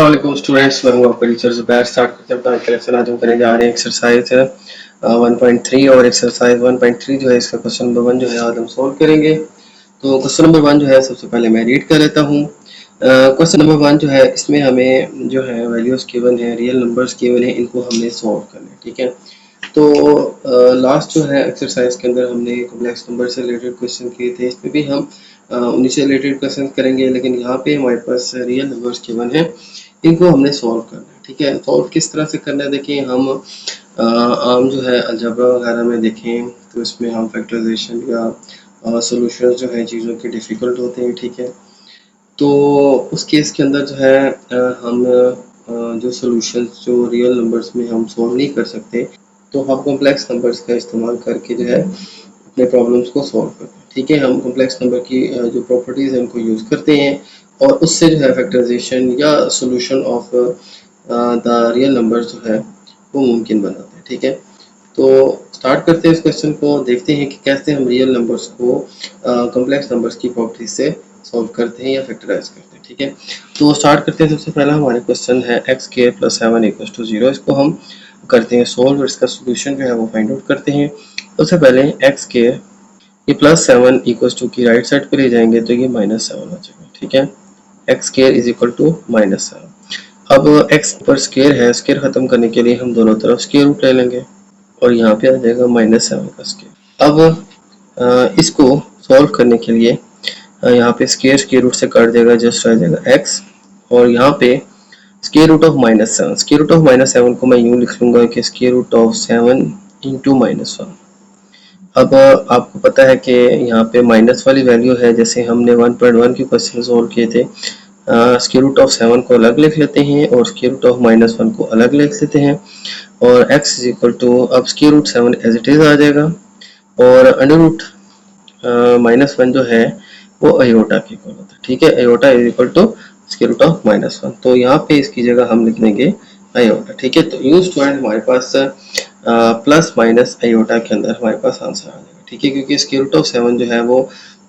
अस्सलाम वालेकुम स्टूडेंट्स, मैं हूं आपका टीचर ज़ुबैर। स्टार्ट करते हैं अपना कलेक्शन। आज हम करने जा रहे हैं एक्सरसाइज 1.3 और एक्सरसाइज 1.3 जो है इसका क्वेश्चन नंबर 1 जो है आज हम सॉल्व करेंगे। तो क्वेश्चन नंबर 1 जो है सबसे पहले मैं रीड कर लेता हूँ। क्वेश्चन नंबर 1 जो है इसमें हमें जो है वैल्यूज़ गिवन है, रियल नंबर्स गिवन है, इनको हमने सॉल्व करना है। ठीक है, तो लास्ट जो है एक्सरसाइज के अंदर हमने कॉम्प्लेक्स नंबर से रिलेटेड क्वेश्चन किए थे, इसमें भी हम उन्हीं से रिलेटेड क्वेश्चन करेंगे, लेकिन यहाँ पे हमारे पास रियल नंबर्स गिवन है, इनको हमने सॉल्व करना है। ठीक है, सॉल्व किस तरह से करना है देखिए, हम आम जो है अलजेब्रा वगैरह में देखें तो इसमें हम फैक्टराइजेशन या सॉल्यूशंस जो है चीज़ों के डिफ़िकल्ट होते हैं। ठीक है, तो उस केस के अंदर जो है हम जो सॉल्यूशंस जो रियल नंबर्स में हम सॉल्व नहीं कर सकते, तो हम कॉम्प्लेक्स नंबर्स का इस्तेमाल करके जो है अपने प्रॉब्लम्स को सॉल्व करते हैं। ठीक है, हम कॉम्प्लेक्स नंबर की जो प्रॉपर्टीज़ हैं उनको यूज़ करते हैं और उससे जो है फैक्टराइजेशन या solution of the real numbers जो है वो मुमकिन बनाते हैं। ठीक है, तो स्टार्ट करते हैं इस क्वेश्चन को, देखते हैं कि कैसे हम रियल नंबर्स को कॉम्प्लेक्स नंबर्स की प्रॉपर्टीज से सॉल्व करते हैं या फैक्टराइज करते हैं। ठीक है, तो स्टार्ट करते हैं। सबसे पहला हमारे क्वेश्चन है एक्स के प्लस 7 इक्वल्स टू 0। इसको हम करते हैं सॉल्व और इसका सोल्यूशन जो है वो फाइंड आउट करते हैं। सबसे पहले एक्स के ये प्लस 7 इक्वल्स टू की राइट साइड पे ले जाएंगे तो ये -7 हो जाएगा। ठीक है, x square is equal to -7। अब एक्स पर स्क्वायर है, स्क्वायर खत्म करने के लिए हम दोनों तरफ स्क्वायर रूट ले लेंगे और यहाँ पे आ जाएगा -7 का स्क्वायर। अब इसको सॉल्व करने के लिए यहाँ पे स्क्वायर रूट से काट जाएगा, जस्ट रह जाएगा एक्स, और यहाँ पे square root of -7, square root of -7 को मैं यूँ लिख लूँगा कि स्क्वायर रूट ऑफ 7 इंटू -1। अब आपको पता है कि यहाँ पे माइनस वाली वैल्यू है, जैसे हमने 1.1 के क्वेश्चन सॉल्व किए थे, स्क्वायर रूट ऑफ 7 को अलग लिख लेते हैं और स्क्वायर रूट ऑफ -1 को अलग लिख लेते हैं, और x इज इक्वल टू, अब square root 7 as it is आ जाएगा और अंडर रूट -1 जो है वो अयोटा के इक्वल होता है। ठीक है, iota is equal to square root of -1, तो यहाँ पे इसकी जगह हम लिख देंगे अयोटा। ठीक है, तो यूज स्टूडेंट हमारे पास प्लस माइनस अयोटा के अंदर हमारे पास आंसर आ जाएगा। ठीक है, क्योंकि स्क्वायर रूट ऑफ 7 जो है वो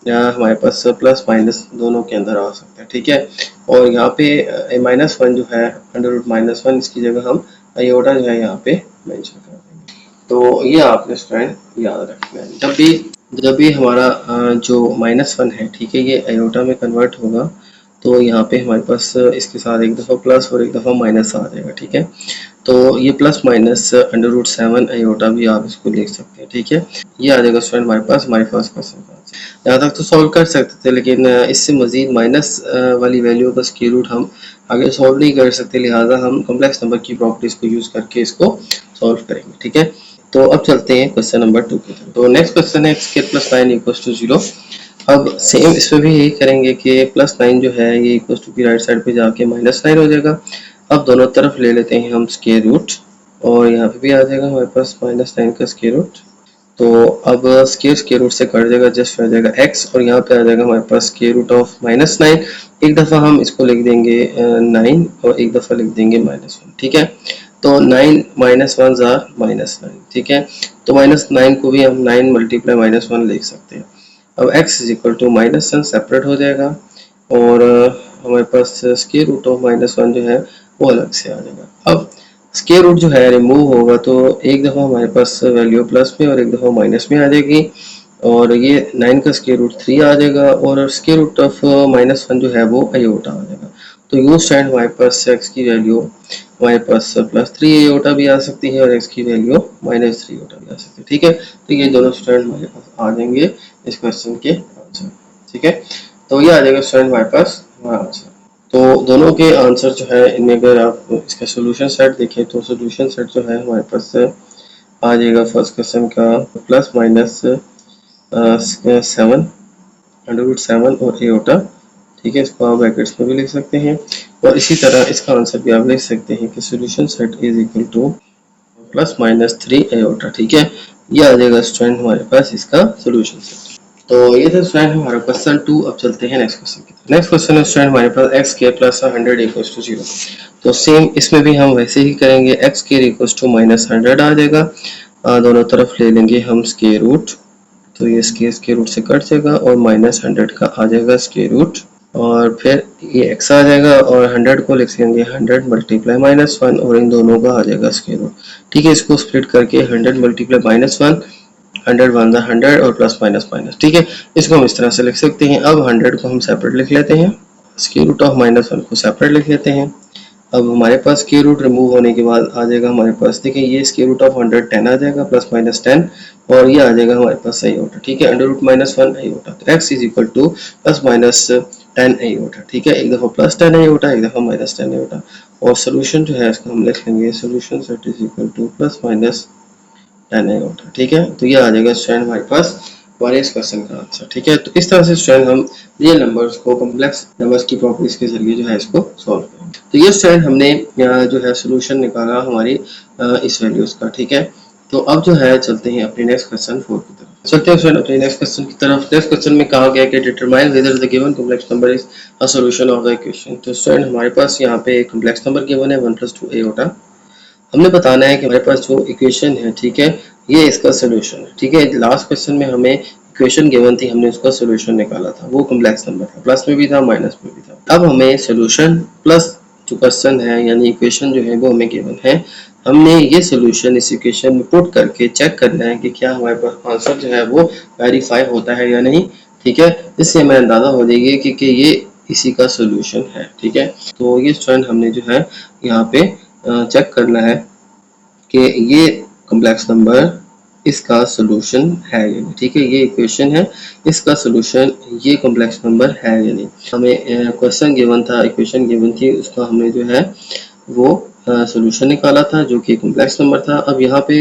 हमारे पास प्लस माइनस दोनों के अंदर आ सकता है। ठीक है, और यहाँ पे -1 जो है अंडर रूट -1, इसकी जगह हम अयोटा जो है यहाँ पे मेंशन कर देंगे। तो ये आपने स्टूडेंट याद रखना है, जब भी हमारा जो -1 है, ठीक है, ये अयोटा में कन्वर्ट होगा तो यहाँ पे हमारे पास इसके साथ एक दफ़ा प्लस और एक दफ़ा माइनस आ जाएगा। ठीक है, तो ये plus minus under root 7 iota भी आप इसको लिख सकते हैं। ठीक है, ये आ जाएगा स्टूडेंट हमारे पास हमारे फर्स्ट क्वेश्चन का आंसर। यहाँ तक तो सॉल्व कर सकते थे, लेकिन इससे मजीद माइनस वाली वैल्यू का स्क्वायर रूट हम आगे सॉल्व नहीं कर सकते, लिहाजा हम कॉम्प्लेक्स नंबर की प्रॉपर्टीज को यूज़ करके इसको सॉल्व करेंगे। ठीक है, तो अब चलते हैं क्वेश्चन नंबर 2 की तरफ। तो नेक्स्ट क्वेश्चन है एक्स के प्लस 9 इक्वल्स टू 0। अब सेम इसमें भी यही करेंगे कि प्लस 9 जो है ये इक्वल्स टू की राइट साइड पे जाके -9 हो जाएगा। अब दोनों तरफ ले लेते हैं हम स्क्वायर रूट और यहाँ पे भी आ जाएगा हमारे पास -9 का स्क्वायर रूट। तो अब स्क्वायर रूट से कट जाएगा, जस्ट रह जाएगा x, और यहाँ पे आ जाएगा हमारे पास स्क्वायर रूट ऑफ -9। एक दफ़ा हम इसको लिख देंगे 9 और एक दफ़ा लिख देंगे -1। ठीक है, तो 9 -1 आर -9। ठीक है, तो -9 को भी हम 9 मल्टीप्लाई -1 लिख सकते हैं। अब x is equal to -1 separate हो जाएगा और हमारे पास स्क्वायर रूट ऑफ -1 जो है वो अलग से आ जाएगा। अब स्क्वायर रूट जो है रिमूव होगा तो एक दफ़ा हमारे पास वैल्यू प्लस में और एक दफ़ा माइनस में आ जाएगी, और ये 9 का स्क्वायर रूट 3 आ जाएगा और स्क्वायर रूट ऑफ -1 जो है वो अयोटा आ जाएगा। तो यू स्टैंड हमारे पास x की वैल्यू हमारे पास +3 अयोटा भी आ सकती है और x की वैल्यू -3 अयोटा भी आ सकती है। ठीक है, तो ये दोनों स्टैंड हमारे पास आ जाएंगे इस क्वेश्चन के आंसर। ठीक है, तो ये आ जाएगा स्टूडेंट हमारे पास हमारा आंसर। तो दोनों के आंसर जो है इनमें अगर आप इसका सोल्यूशन सेट देखें तो सोल्यूशन सेट जो है हमारे पास आ जाएगा फर्स्ट क्वेश्चन का प्लस माइनस 7 अंडर रूट 7 और अयोटा। ठीक है, इसको आप ब्रैकेट्स में भी लिख सकते हैं और इसी तरह इसका आंसर भी आप लिख सकते हैं कि solution set is equal to +-3 iota. ठीक है, ये आ जाएगा स्टूडेंट हमारे पास इसका सोल्यूशन सेट। तो ये था स्टूडेंट हमारा क्वेश्चन 2। अब चलते हैं नेक्स्ट क्वेश्चन की तरफ। नेक्स्ट क्वेश्चन है स्टूडेंट हमारे पास एक्स के प्लस 100 इक्वल्स टू 0। तो सेम इसमें भी हम वैसे ही करेंगे, एक्स के इक्वल्स टू -100 आ जाएगा, दोनों तरफ ले लेंगे हम स्क्वायर रूट, तो ये स्क्वायर रूट से कट जाएगा और -100 का आ जाएगा स्क्वायर रूट और फिर ये x आ जाएगा और 100 को लिख लेंगे 100 मल्टीप्लाई -1 और इन दोनों का आ जाएगा स्क्वायर रूट। ठीक है, इसको स्प्लिट करके 100 मल्टीप्लाई -1, 100 वन 100 और प्लस माइनस माइनस। ठीक है, इसको हम इस तरह से लिख सकते हैं। अब 100 को हम सेपरेट लिख लेते हैं, स्क्वायर रूट ऑफ -1 को सेपरेट लिख लेते हैं। अब हमारे पास स्क्वायर रूट रिमूव होने के बाद आ जाएगा हमारे पास, देखिए ये स्क्वायर रूट ऑफ 100 10 आ जाएगा प्लस माइनस 10 और ये आ जाएगा हमारे पास आयोटा। ठीक है, अंडर रूट -1 आयोटा, तो x is equal two plus minus 10 iota. ठीक है, एक दफ़ा प्लस 10 आयोटा, एक दफ़ा माइनस 10 आयोटा। और सोल्यूशन जो है इसका हम लिख लेंगे solution set is equal two plus minus 10 iota. ठीक है, तो ये आ जाएगा स्टूडेंट हमारे पास हमारे इस क्वेश्चन का आंसर। ठीक है, तो इस तरह से स्टूडेंट हम रियल नंबर्स को कॉम्प्लेक्स नंबर्स की प्रॉपर्टीज के जरिए जो है इसको सॉल्व करेंगे। तो ये स्टूडेंट हमने जो है सोल्यूशन निकाला हमारी इस वैल्यूज का। ठीक है, तो अब जो है चलते हैं अपने नेक्स्ट क्वेश्चन 4 की तरफ। चलते हैं स्टूडेंट अपने नेक्स्ट क्वेश्चन की तरफ। नेक्स्ट क्वेश्चन में कहा गया कि determine whether the given complex number is a solution of the equation. तो स्टूडेंट हमारे पास यहाँ पे एक कॉम्प्लेक्स नंबर गिवन है 1 + 2 आयोटा। हमने बताना है कि हमारे पास जो इक्वेशन है, ठीक है, ये इसका सोल्यूशन है। ठीक है, लास्ट क्वेश्चन में हमें इक्वेशन गिवन थी, हमने उसका सोल्यूशन निकाला था, वो कॉम्प्लेक्स नंबर था, प्लस में भी था माइनस में भी था। अब हमें सोल्यूशन प्लस जो क्वेश्चन है यानी इक्वेशन जो है वो हमें गिवन है, हमने ये सोल्यूशन इस इक्वेशन में पुट करके चेक करना है कि क्या हमारे पास आंसर जो है वो वेरीफाई होता है या नहीं। ठीक है, इससे हमें अंदाजा हो जाएगी कि ये इसी का सोल्यूशन है। ठीक है, तो ये स्टूडेंट हमने जो है यहाँ पे चेक करना है कि ये कॉम्प्लेक्स नंबर इसका सोल्यूशन है या नहीं। ठीक है, ये इक्वेशन है, इसका सोल्यूशन ये कॉम्प्लेक्स नंबर है या नहीं। हमें क्वेश्चन गिवन था, इक्वेशन गिवन थी, उसका हमने जो है वो सोल्यूशन निकाला था जो कि कॉम्प्लेक्स नंबर था। अब यहाँ पे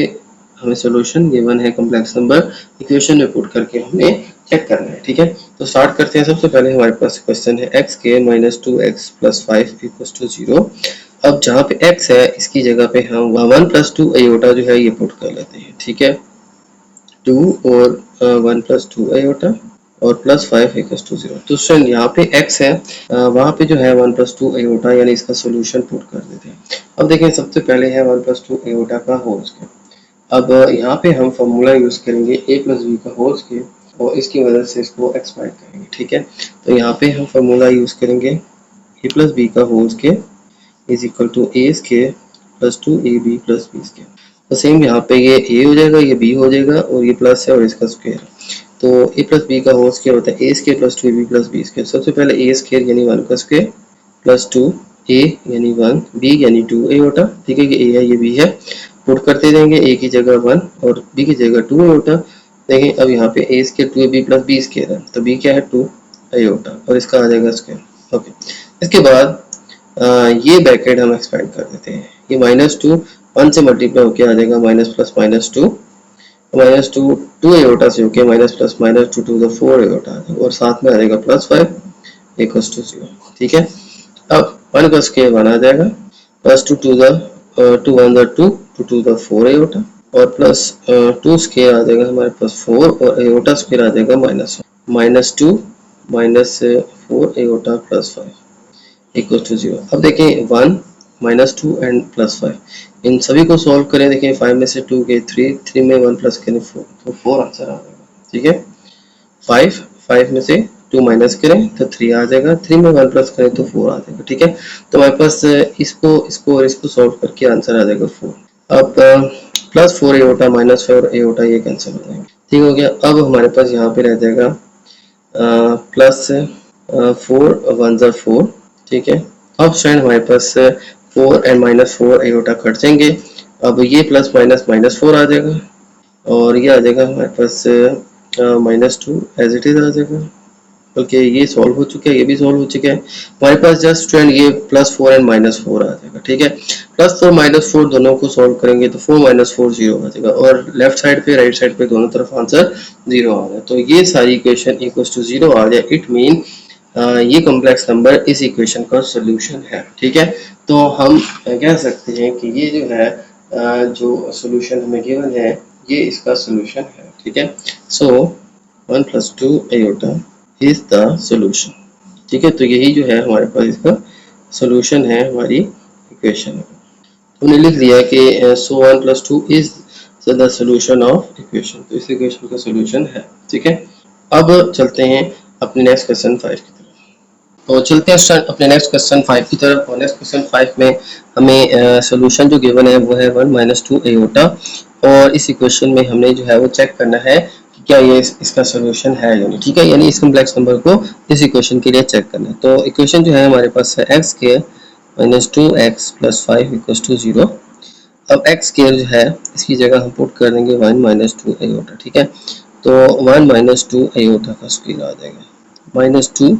हमें सोल्यूशन गिवन है कॉम्प्लेक्स नंबर, इक्वेशन में पुट करके हमें चेक करना है। ठीक है, तो स्टार्ट करते हैं। सबसे पहले हमारे पास क्वेश्चन है x के -2x + 5 = 0। अब जहाँ पे x है इसकी जगह पे हम 1 + 2 आयोटा जो है ये पुट कर लेते हैं। ठीक है, 2 और 1 + 2 आयोटा और प्लस 5 = 0। तो स्टूडेंट यहाँ पे x है, वहाँ पे जो है 1 + 2 आयोटा यानी इसका सोल्यूशन पुट कर देते हैं। अब देखें सबसे पहले है 1 + 2 आयोटा का होल स्क्वायर। अब यहाँ पे हम फॉर्मूला यूज करेंगे a + b का होल स्क्वायर और इसकी वजह से इसको एक्सपांड करेंगे। ठीक है, तो यहाँ पे हम फॉर्मूला यूज करेंगे a + b का whole square is equal to a square + 2ab + b square. तो सेम यहाँ पे ये a हो जाएगा, ये b हो जाएगा और ये प्लस है और इसका स्क्वायर। तो a + b का होल स्क्वायर होता है a square + 2ab + b square. सबसे पहले a स्क्वायर यानी 1 का स्क्वायर प्लस 2a यानी 1, b यानी 2 आयोटा। ठीक है, ये a है ये b है, पुट करते जाएंगे, a की जगह 1 और b की जगह 2 आयोटा। देखें अब यहाँ पे a square 2ab + b square है, तो b क्या है 2 आयोटा और इसका आ जाएगा स्क्वायर। ओके, इसके बाद ये ब्रैकेट हम एक्सपेंड कर देते हैं, ये -2 1 से मल्टीप्लाई होके आ जाएगा माइनस प्लस -2 -2 2 आयोटा से होके minus plus -2 to the 4 iota और साथ में आ जाएगा +5 = 0। ठीक है, अब 1 का स्क्वायर 1 आ जाएगा, +2 to the 2 1 the 2 to the 4 iota और प्लस 2 स्क्वायर आ जाएगा हमारे पास 4 और आयोटा स्क्वायर आ जाएगा -2 -4 आयोटा + 5 = 0। अब देखें 1 -2 एंड +5 इन सभी को सॉल्व करें। देखें 5 में से 2 गए 3 में 1 प्लस करें 4, तो 4 आंसर आ जाएगा। ठीक है, 5 में से 2 माइनस करें तो 3 आ जाएगा, 3 में 1 प्लस करें तो 4 आ जाएगा। ठीक है, तो हमारे पास इसको और इसको सॉल्व करके आंसर आ जाएगा 4। अब +4 आयोटा -4 आयोटा ये कैंसिल हो जाएंगे। ठीक हो गया, अब हमारे पास यहाँ पे रह जाएगा +4 1 ज़ा 4। ठीक है, अब स्टूडेंट हमारे पास 4 एंड -4 आयोटा कट जाएंगे। अब ये प्लस माइनस -4 आ जाएगा और ये आ जाएगा हमारे पास -2 एज इट इज आ जाएगा, बल्कि ये सॉल्व हो चुका है, ये भी सॉल्व हो चुका है। हमारे पास जस्ट स्टूडेंट ये +4 एंड -4 आ जाएगा। ठीक है, +4 -4 दोनों को सॉल्व करेंगे तो 4 - 4 0 आ जाएगा और लेफ्ट साइड पे राइट साइड पे दोनों तरफ आंसर 0 आ गया। तो ये सारी इक्वेशन = 0 आ गया। इट मीन ये कॉम्प्लेक्स नंबर इस इक्वेशन का सोल्यूशन है। ठीक है, तो हम कह सकते हैं कि ये जो है जो सोल्यूशन हमें गिवन है ये इसका सोल्यूशन है। ठीक है, सो 1 + 2 आयोटा इज द सोल्यूशन। ठीक है, तो यही जो है हमारे पास इसका सोल्यूशन है हमारी इक्वेशन। हमने लिख लिया कि सो 1 + 2 is the solution of equation, तो इस इक्वेशन का सोल्यूशन है। ठीक है, अब चलते हैं अपने नेक्स्ट क्वेश्चन 5 की तरफ। तो चलते हैं अपने नेक्स्ट क्वेश्चन 5 की तरफ। और नेक्स्ट क्वेश्चन 5 में हमें सोल्यूशन जो गिवन है वो है 1 माइनस 2 एयोटा। और इस इक्वेशन में हमने जो है वो चेक करना है कि क्या ये इसका सोल्यूशन है या नहीं, ठीक है। यानी इस कम्प्लेक्स नंबर को इस इक्वेशन के लिए चेक करना है। तो इक्वेशन जो है हमारे पास है x square minus 2x plus 5 equals to 0। अब एक्स स्क्वायर जो है इसकी जगह हम पुट कर देंगे 1 माइनस 2 एयोटा, ठीक है। तो 1 माइनस 2 एयोटा का स्क्वायर आ जाएगा माइनस 2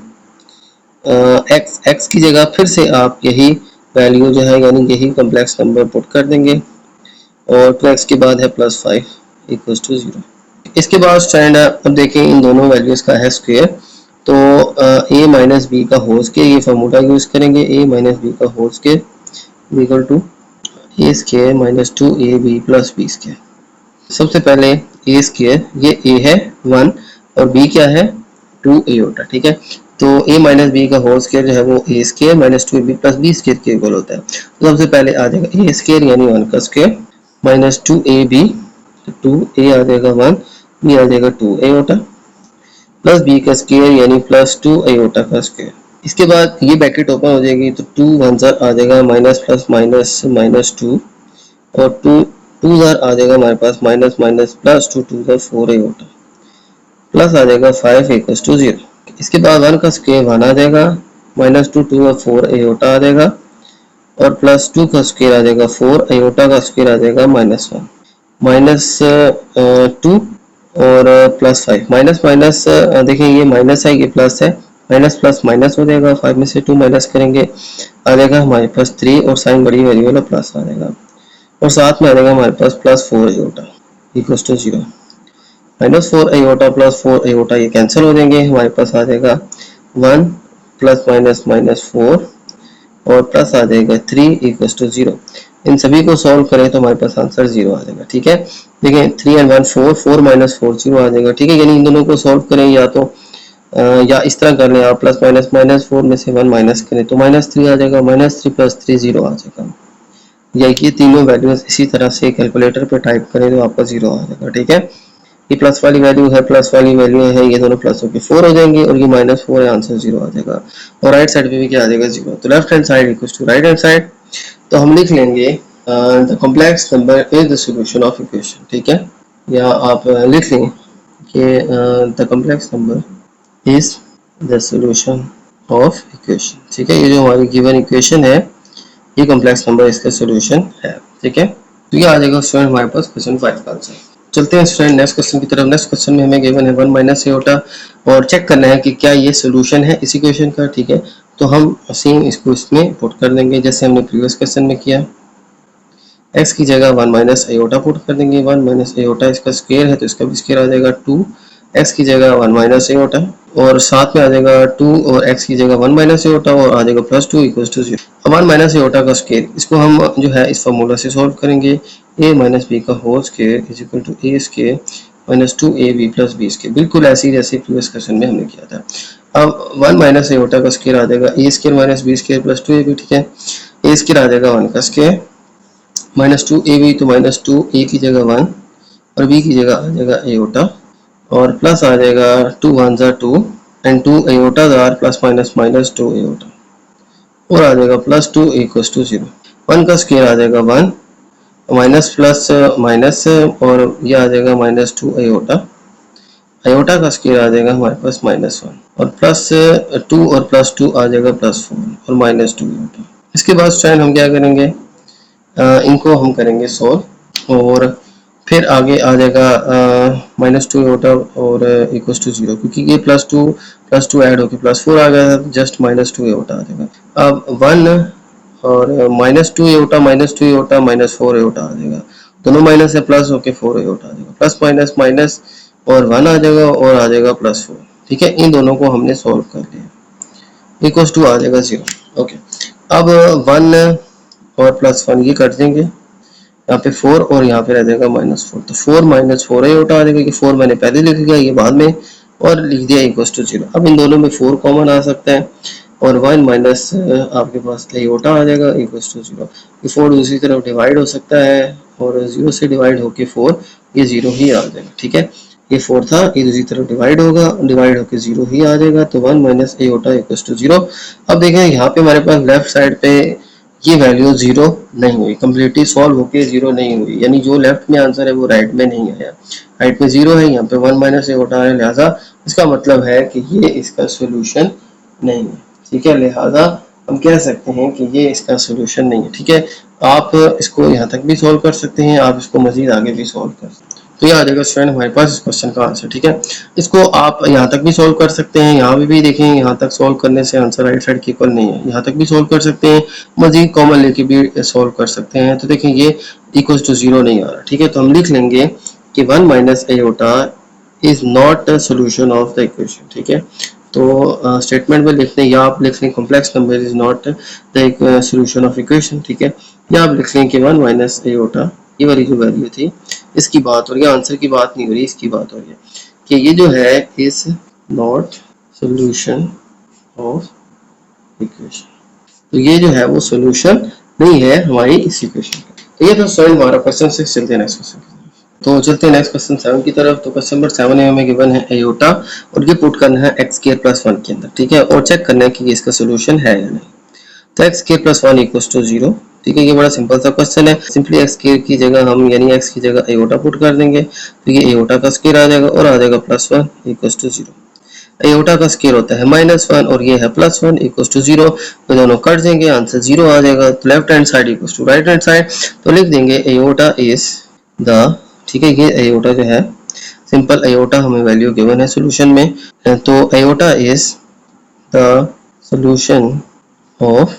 एक्स की जगह फिर से आप यही वैल्यू जो है यानी यही कम्प्लेक्स नंबर पुट कर देंगे और 2x के बाद है प्लस 5 इक्वल्स टू 0। इसके बाद स्टैंड अब देखें इन दोनों वैल्यूज़ का है स्क्वायर। तो a माइनस बी का होल स्क्वायर ये फार्मूला यूज़ करेंगे, a माइनस बी का whole square equal to a square minus 2ab plus b square. सबसे पहले a स्क्वायर ये a है 1 और b क्या है 2 एयोटा, ठीक है। तो a माइनस बी का होल स्क्वायर जो है वो a square minus 2ab plus b square के इक्वल होता है। तो सबसे पहले आ जाएगा a स्क्वायर यानी 1 का स्क्वायर माइनस 2ab, 2a आ जाएगा 1, b आ जाएगा 2 एयोटा प्लस b का स्क्वायर यानी प्लस 2 एयोटा का स्क्वायर। इसके बाद ये ब्रैकेट ओपन हो जाएगी तो 2 1 आ जाएगा माइनस प्लस माइनस माइनस 2 और 2 2 आ जाएगा हमारे पास minus minus plus 2 2 4 iota plus आ जाएगा 5 इक्वल्स टू 0। इसके बाद 1 का स्क्वायर 1 आ जाएगा माइनस 2 2 4 एयोटा आ जाएगा और प्लस 2 का स्क्वायर आ जाएगा 4 एयोटा का स्क्वायर आ जाएगा माइनस 1 माइनस 2 और प्लस 5 माइनस माइनस देखिए ये माइनस है ये प्लस है, माइनस प्लस माइनस हो जाएगा, 5 में से 2 माइनस करेंगे आ जाएगा हमारे पास 3 और साइन बड़ी वैल्यू वाला प्लस आ जाएगा और साथ में आ जाएगा हमारे पास plus 4 iota equals to 0। Minus 4 iota plus 4 iota ये कैंसिल हो जाएंगे, हमारे पास आ जाएगा 1 प्लस माइनस माइनस 4 और प्लस आ जाएगा 3 इक्वल्स टू 0। इन सभी को सॉल्व करें तो हमारे पास आंसर 0 आ जाएगा, ठीक है। देखिए 3 एंड 1 4 4 माइनस 4 0 आ जाएगा, ठीक है। यानी इन दोनों को सॉल्व करें या तो या इस तरह कर लें आप प्लस माइनस माइनस 4 में से 1 माइनस करें तो माइनस 3 आ जाएगा, माइनस 3 प्लस 3 0 आ जाएगा। या ये तीनों वैल्यूज इसी तरह से कैलकुलेटर पे टाइप करें तो आपका 0 आ जाएगा, ठीक है। ये प्लस वाली वैल्यू है प्लस वाली वैल्यू है, ये दोनों प्लस होकर 4 हो जाएंगे और ये माइनस 4 है, आंसर 0 आ जाएगा। और राइट साइड पे भी क्या आ जाएगा 0। तो left hand side equals to right hand side. तो हम लिख लेंगे the complex number is the solution of equation, ठीक है। या आप लिख लें कि the complex number is the solution of equation, ठीक है। ये जो हमारी गिवन इक्वेशन है ये कॉम्प्लेक्स नंबर इसका सॉल्यूशन है, ठीक है। तो ये आ जाएगा स्टूडेंट हमारे पास क्वेश्चन 5 का आंसर। चलते हैं स्टूडेंट नेक्स्ट क्वेश्चन की तरफ। नेक्स्ट क्वेश्चन में हमें गिवन है 1 माइनस एयोटा और चेक करना है कि क्या ये सॉल्यूशन है इस इक्वेशन का, ठीक है। तो हम सेम इसको इसमें पुट कर देंगे जैसे हमने प्रीवियस क्वेश्चन में किया। x की जगह 1 माइनस एयोटा पुट कर देंगे, 1 माइनस एयोटा इसका स्क्वायर है तो इसका भी स्क्वायर आ जाएगा 2, x की जगह 1 माइनस एयोटा और साथ में आ जाएगा 2 और x की जगह 1 माइनस एयोटा और आ जाएगा प्लस 2 इक्वल्स टू 0। अब 1 माइनस एयोटा का स्क्वायर इसको हम जो है इस फार्मूला से सॉल्व करेंगे, a माइनस बी का whole square is equal to a square minus 2ab plus b square, बिल्कुल ऐसी जैसे प्रीवियस क्वेश्चन में हमने किया था। अब 1 माइनस एयोटा का स्क्वायर आ जाएगा a square minus b square plus 2ab, ठीक है। a स्क्वायर आ जाएगा 1 का स्क्वायर माइनस 2ab तो माइनस 2 a की जगह 1 और b की जगह आ जाएगा एयोटा और प्लस आ जाएगा 2 1 2 and 2 iota are plus minus minus 2 iota और आ जाएगा प्लस 2 इक्वल्स टू 0। 1 का स्क्वायर आ जाएगा 1 माइनस प्लस माइनस और ये आ जाएगा माइनस 2 एयोटा, एयोटा का स्क्वायर आ जाएगा हमारे पास माइनस 1 और प्लस 2 और प्लस 2 आ जाएगा प्लस 4 और माइनस 2 एयोटा। इसके बाद स्टैंड हम क्या करेंगे, इनको हम करेंगे सोल्व और फिर आगे आ जाएगा माइनस 2 एयोटा और इक्वल्स टू 0, क्योंकि ये प्लस 2 ऐड होकर प्लस 4 आ गया था, जस्ट माइनस 2 एयोटा आ जाएगा। अब 1 और minus 2 iota minus 2 iota minus 4 iota आ जाएगा, दोनों माइनस है प्लस होके 4 एयोटा आ जाएगा, प्लस माइनस माइनस और 1 आ जाएगा और आ जाएगा प्लस 4, ठीक है। इन दोनों को हमने सॉल्व कर लिया इक्वल्स टू आ जाएगा 0, ओके। अब 1 और प्लस 1 ये कर देंगे, यहाँ पे 4 और यहाँ पे रह जाएगा माइनस 4, तो 4 माइनस 4 एयोटा आ जाएगा कि 4 मैंने पहले लिख दिया ये बाद में और लिख दिया इक्वल्स टू 0। अब इन दोनों में 4 कॉमन आ सकता है और 1 माइनस आपके पास एयोटा आ जाएगा इक्वल्स टू 0। ये 4 दूसरी तरफ डिवाइड हो सकता है और 0 से डिवाइड होके 4 ये 0 ही आ जाएगा, ठीक है। ये 4 था, ये दूसरी तरफ डिवाइड होगा, डिवाइड होकर 0 ही आ जाएगा, तो 1 माइनस एओटा इक्वल्स टू 0। अब देखें यहाँ पे हमारे पास लेफ्ट साइड पे ये वैल्यू 0 नहीं हुई, कम्प्लीटली सॉल्व होके 0 नहीं हुई, यानी जो लेफ्ट में आंसर है वो राइट में नहीं आया, राइट में 0 है, यहाँ पे 1 माइनस एओटा है, लिहाजा इसका मतलब है कि ये इसका सोल्यूशन नहीं है। ठीक है, लिहाजा हम कह सकते हैं कि ये इसका सोल्यूशन नहीं है। ठीक है, आप इसको यहाँ तक भी सॉल्व कर सकते हैं, आप इसको मजीद आगे भी सॉल्व कर सकते हैं। तो ये आ जाएगा स्टूडेंट हमारे पास इस क्वेश्चन का आंसर। ठीक है, इसको आप यहाँ तक भी सॉल्व कर सकते हैं, यहाँ भी देखें, यहाँ तक सॉल्व करने से आंसर राइट साइड की इक्वल नहीं है, यहाँ तक भी सॉल्व कर सकते हैं, मजीद कॉमन लेके भी सॉल्व कर सकते हैं। तो देखें ये इक्वल्स टू 0 नहीं आ रहा। ठीक है, तो हम लिख लेंगे कि 1 minus aorta is not a solution of the equation. ठीक है, तो स्टेटमेंट में लिख लें, या आप लिख लें complex number is not the solution of equation. ठीक है, या आप लिख लें कि 1 माइनस एओटा, ये वाली जो वैल्यू थी इसकी बात हो रही है, आंसर की बात नहीं हो रही, इसकी बात हो रही है कि ये जो है is not solution of equation. तो ये जो है वो सोल्यूशन नहीं है हमारी इस इक्वेशन का। तो ये था सॉल्व हमारा क्वेश्चन 6। चलते हैं नेक्स्ट क्वेश्चन। तो चलते हैं नेक्स्ट क्वेश्चन 7 की तरफ। तो क्वेश्चन नंबर 7 में हमें गिवन है एयोटा और ये पुट करना है एक्स स्क्वायर प्लस 1 के अंदर। ठीक है, और चेक करना है कि ये इसका सोल्यूशन है या नहीं। तो x square plus 1 equals to 0। ठीक है, ये बड़ा सिंपल सा क्वेश्चन है। सिंपली एक्स स्क्वायर की जगह हम यानी एक्स की जगह एयोटा पुट कर देंगे, तो ये एयोटा का स्क्वायर आ जाएगा और आ जाएगा प्लस 1 इक्वल्स टू 0। एयोटा का स्क्वायर होता है -1 और ये है +1 इक्वल्स टू 0, तो दोनों कट देंगे, आंसर 0 आ जाएगा। तो left hand side equals to right hand side, तो लिख देंगे एयोटा इज द, ठीक है, ये एयोटा जो है सिंपल एयोटा हमें वैल्यू गिवन है सॉल्यूशन में, तो aorta is the solution of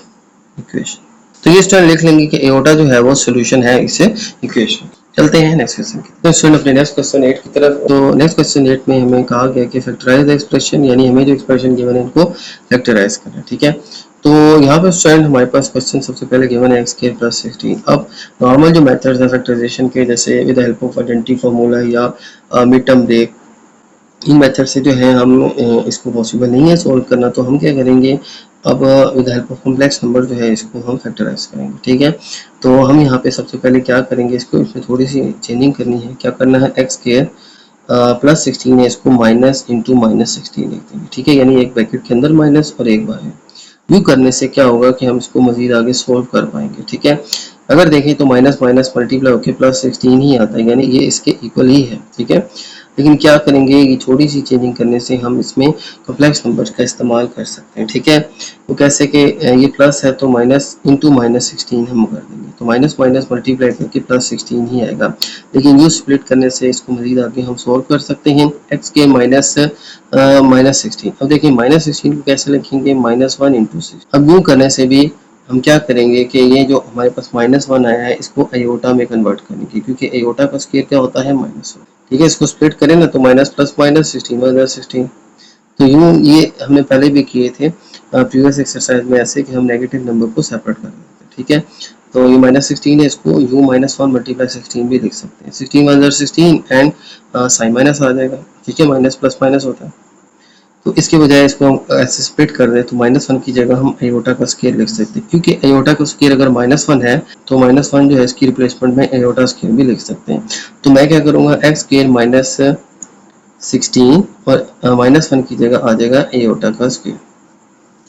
equation. तो ये स्टूडेंट लिख लेंगे कि एओटा जो है वो सॉल्यूशन है इस इक्वेशन। चलते हैं नेक्स्ट क्वेश्चन की। तो स्टूडेंट अपने नेक्स्ट क्वेश्चन 8 की तरफ। तो नेक्स्ट क्वेश्चन 8 में हमें कहा गया कि फैक्टराइज द एक्सप्रेशन, यानी हमें जो एक्सप्रेशन गिवन है इनको फैक्टराइज करना है। ठीक है, तो यहाँ पे स्टूडेंट हमारे पास क्वेश्चन सबसे पहले गिवन है एक्स स्क्वायर प्लस 16। अब नॉर्मल जो मेथड्स है फैक्टराइजेशन के, जैसे with the help of identity formula या मिड टर्म ब्रेक, इन मेथड से जो है हम इसको पॉसिबल नहीं है सॉल्व करना, तो हम क्या करेंगे, अब with help of complex number जो है इसको हम फैक्टराइज करेंगे। ठीक है, तो हम यहाँ पे सबसे पहले क्या करेंगे, इसको इसमें थोड़ी सी चेंजिंग करनी है। क्या करना है, एक्स स्क्वायर प्लस 16 है, इसको माइनस इंटू -16 लिख देंगे। ठीक है, यानी एक ब्रैकेट के अंदर माइनस और एक बाहर। यूँ करने से क्या होगा कि हम इसको मजीद आगे सोल्व कर पाएंगे। ठीक है, अगर देखें तो माइनस माइनस मल्टीप्लाई होकर +16 ही आता है, यानी ये इसके इक्वल ही है। ठीक है, लेकिन क्या करेंगे, ये थोड़ी सी चेंजिंग करने से हम इसमें कॉम्प्लेक्स नंबर्स का इस्तेमाल कर सकते हैं। ठीक है, तो कैसे कि ये प्लस है तो माइनस इंटू -16 हम कर देंगे, तो माइनस माइनस मल्टीप्लाई करके +16 ही आएगा। लेकिन यूँ स्प्लिट करने से इसको मजीद आगे हम सॉल्व कर सकते हैं, एक्स के -16। अब देखिए -16 को कैसे लिखेंगे, -1 इंटू 6। अब यूँ करने से भी हम क्या करेंगे कि ये जो हमारे पास -1 आया है इसको एयोटा में कन्वर्ट करेंगे, क्योंकि एयोटा का स्क्वायर क्या होता है -1। ठीक है, इसको स्प्लिट करें ना तो माइनस प्लस माइनस 16 तो यूँ ये हमने पहले भी किए थे प्रीवियस एक्सरसाइज में ऐसे कि हम नेगेटिव नंबर को सेपरेट कर देते हैं। ठीक है, तो ये -16 है, इसको यू -1 मल्टीप्लाई 16 भी लिख सकते हैं। 16 1 16 एंड साइन माइनस आ जाएगा। ठीक है, माइनस प्लस माइनस होता है, तो इसके बजाय इसको हम ऐसे स्प्लिट कर दें तो -1 की जगह हम एयोटा का स्क्वायर लिख सकते हैं, क्योंकि एयोटा का स्क्वायर अगर -1 है तो -1 जो है इसकी रिप्लेसमेंट में एयोटा स्क्वायर भी लिख सकते हैं। तो मैं क्या करूँगा, एक्स स्क्वायर -16 और -1 की जगह आ जाएगा एयोटा का स्क्वायर।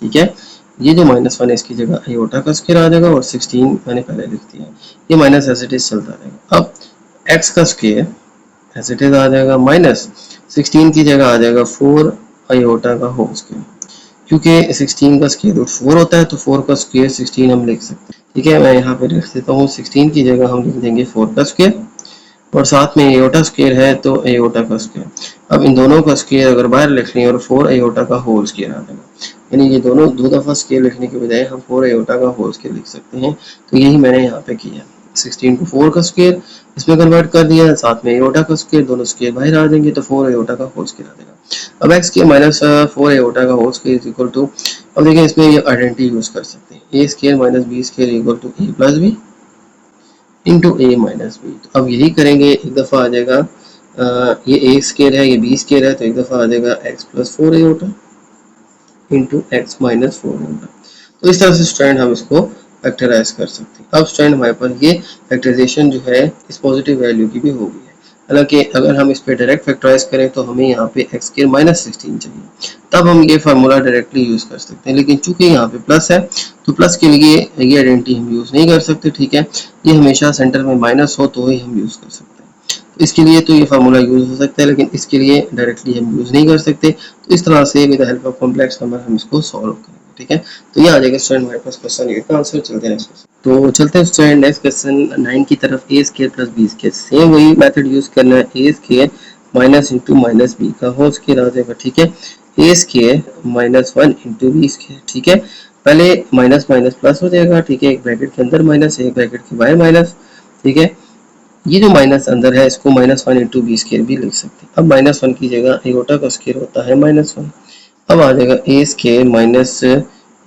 ठीक है, ये जो -1 है इसकी जगह एयोटा का स्क्वायर आ जाएगा और 16 मैंने पहले लिख दिया, ये माइनस एज इट इज चलता रहेगा। अब एक्स का स्क्वायर एज इट इज आ जाएगा, -16 की जगह आ जाएगा 4 आयोटा का होल स्क्वायर, क्योंकि 16 का स्क्वायर रूट 4 होता है, तो 4 का स्क्वायर 16 हम लिख सकते हैं। ठीक है, मैं यहाँ पे लिख देता हूँ, 16 की जगह हम लिख देंगे 4 का स्क्वायर और साथ में एयोटा स्क्वायर है तो एयोटा का स्क्वायर। अब इन दोनों का स्क्वायर अगर बाहर लिख लें और 4 एयोटा का होल स्क्वायर आ जाएगा, यानी ये दोनों दो दफ़ा स्क्वायर लिखने के बजाय हम 4 एयोटा का होल स्क्वायर लिख सकते हैं। तो यही मैंने यहाँ पे किया, 16 को 4 का स्क्वायर इसमें कन्वर्ट कर दिया, साथ में एयोटा का स्क्वायर, दोनों स्क्वायर बाहर आ जाएंगे तो 4 एयोटा का होल स्क्वायर आ जाएगा। अब एक्स के -4 एयोटा का whole square is equal to, अब देखिए इसमें ये आइडेंटिटी यूज कर सकते हैं, a square minus b square equal to a plus b into a minus b. तो अब यही करेंगे, एक दफ़ा आ जाएगा ये ए स्क्वायर है, ये बी स्क्वायर है, तो एक दफ़ा आ जाएगा x plus 4 aorta into x minus 4 aorta. तो इस तरह से स्टूडेंट हम इसको फैक्टराइज कर सकते हैं। अब स्टूडेंट हमारे पास ये फैक्टराइजेशन जो है इस पॉजिटिव वैल्यू की भी हो गई है। हालांकि अगर हम इस पे डायरेक्ट फैक्टराइज करें तो हमें यहाँ पे एक्स स्क्वायर माइनस 16 चाहिए, तब हम ये फार्मूला डायरेक्टली यूज कर सकते हैं। लेकिन चूंकि यहाँ पे प्लस है तो प्लस के लिए ये आइडेंटिटी हम यूज नहीं कर सकते, ठीक है। ये हमेशा सेंटर में माइनस हो तो ही हम यूज कर सकते हैं। इसके लिए तो ये फार्मूला यूज हो सकता है, लेकिन इसके लिए डायरेक्टली हम यूज नहीं कर सकते। तो इस तरह से with the help of complex number हम इसको सॉल्व करेंगे, ठीक है। तो ये आ जाएगा स्टूडेंट हमारे पास क्वेश्चन ए का आंसर। चलते हैं नेक्स्ट क्वेश्चन। तो चलते हैं स्टूडेंट नेक्स्ट क्वेश्चन 9 की तरफ। A square plus b square, same वही मेथड यूज करना है। A square minus into minus b का होल स्क्वायर आ जाएगा, ठीक है। A square minus 1 into b square, ठीक है। पहले माइनस माइनस प्लस हो जाएगा, ठीक है। एक ब्रैकेट के अंदर माइनस, एक ब्रैकेट के बाहर माइनस, ठीक है। ये जो माइनस अंदर है इसको -1 इंटू बी स्क्वायर भी लिख सकते हैं। अब -1 की जगह एयोटा का स्क्वायर होता है -1। अब आ जाएगा ए स्क्वायर माइनस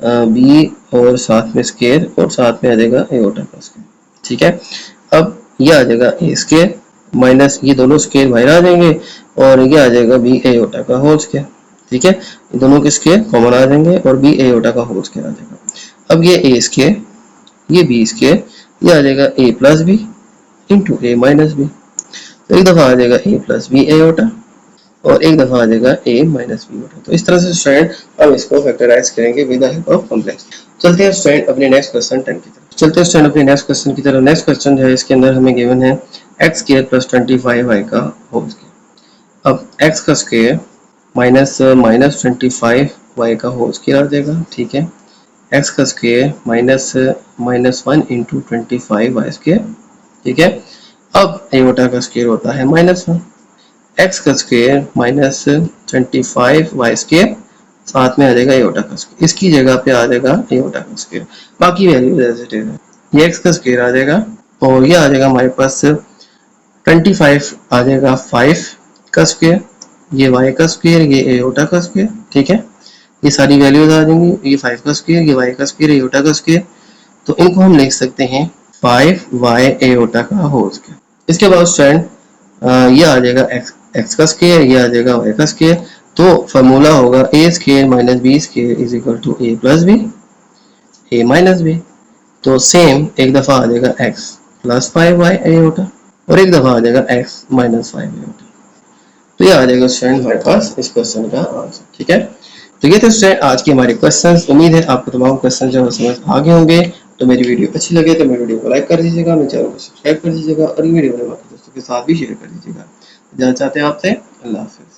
बी और साथ में स्क्वायर और साथ में आ जाएगा एयोटा का स्क्वायर, ठीक है। अब ये आ जाएगा ए स्क्वायर माइनस ये दोनों स्क्वायर बाहर आ जाएंगे और ये आ जाएगा बी एयोटा का होल स्क्वायर, ठीक है। ये दोनों के स्क्वायर कॉमन आ जाएंगे और बी एयोटा का होल स्क्वायर आ जाएगा। अब ये ए स्क्वायर, ये बी स्क्वायर, ये आ जाएगा ए plus b into a minus b. तो एक दफा आ जाएगा ए प्लस बी एयोटा और एक दफा आ जाएगा ए माइनस बी ओटा। तो इस तरह से स्टूडेंट हम इसको फैक्टराइज करेंगे with the help of complex. चलते हैं स्टूडेंट अपने नेक्स्ट क्वेश्चन 10 की तरफ। चलते हैं स्टूडेंट अपने नेक्स्ट क्वेश्चन की तरफ। नेक्स्ट क्वेश्चन जो है इसके अंदर हमें गिवन है एक्स स्क्वायर प्लस 25y का होल स्क्वायर। अब एक्स का स्क्वायर माइनस माइनस 25y का होल स्क्वायर आ जाएगा, ठीक है। एक्स का square minus minus 1 into 25y square, ठीक है। अब एयोटा का स्क्वायर होता है -1, एक्स का स्क्वायर माइनस 25y स्क्वायर, साथ में आ जाएगा एयोटा का स्क्वायर। इसकी जगह पे आ जाएगा एयोटा का स्क्वायर, बाकी वैल्यू एज इट इज है। ये एक्स का स्क्वायर आ जाएगा और ये आ जाएगा हमारे पास 25 आ जाएगा 5 का स्क्वायर, ये y का स्क्वायर, ये एयोटा का स्क्वायर, ठीक है। ये सारी वैल्यूज आ जाएंगी, ये 5 का स्क्वायर, ये y का स्क्वायर, एयोटा का स्क्वायर। तो इनको हम लिख सकते हैं 5y एयोटा का होल स्क्वायर। इसके बाद स्टूडेंट ये आ जाएगा एक्स का स्क्वायर, ये आ जाएगा y का स्क्वायर। तो फार्मूला होगा a square minus b square is equal to a plus b, a minus b. तो सेम एक दफा आ जाएगा x प्लस 5y एयोटा और एक दफा आ जाएगा x माइनस 5 एयोटा। तो ये आ जाएगा स्टूडेंट हमारे पास इस क्वेश्चन का आंसर, ठीक है। तो ये थे स्टूडेंट आज के हमारे क्वेश्चंस। उम्मीद है आपको तमाम क्वेश्चन जो है समझ आ गए होंगे। तो मेरी वीडियो अच्छी लगे तो मेरी वीडियो को लाइक कर दीजिएगा, मेरे चैनल को सब्सक्राइब कर दीजिएगा और ये वीडियो अपने बाकी दोस्तों के साथ भी शेयर कर दीजिएगा। जाना चाहते हैं आपसे, अल्लाह हाफिज़।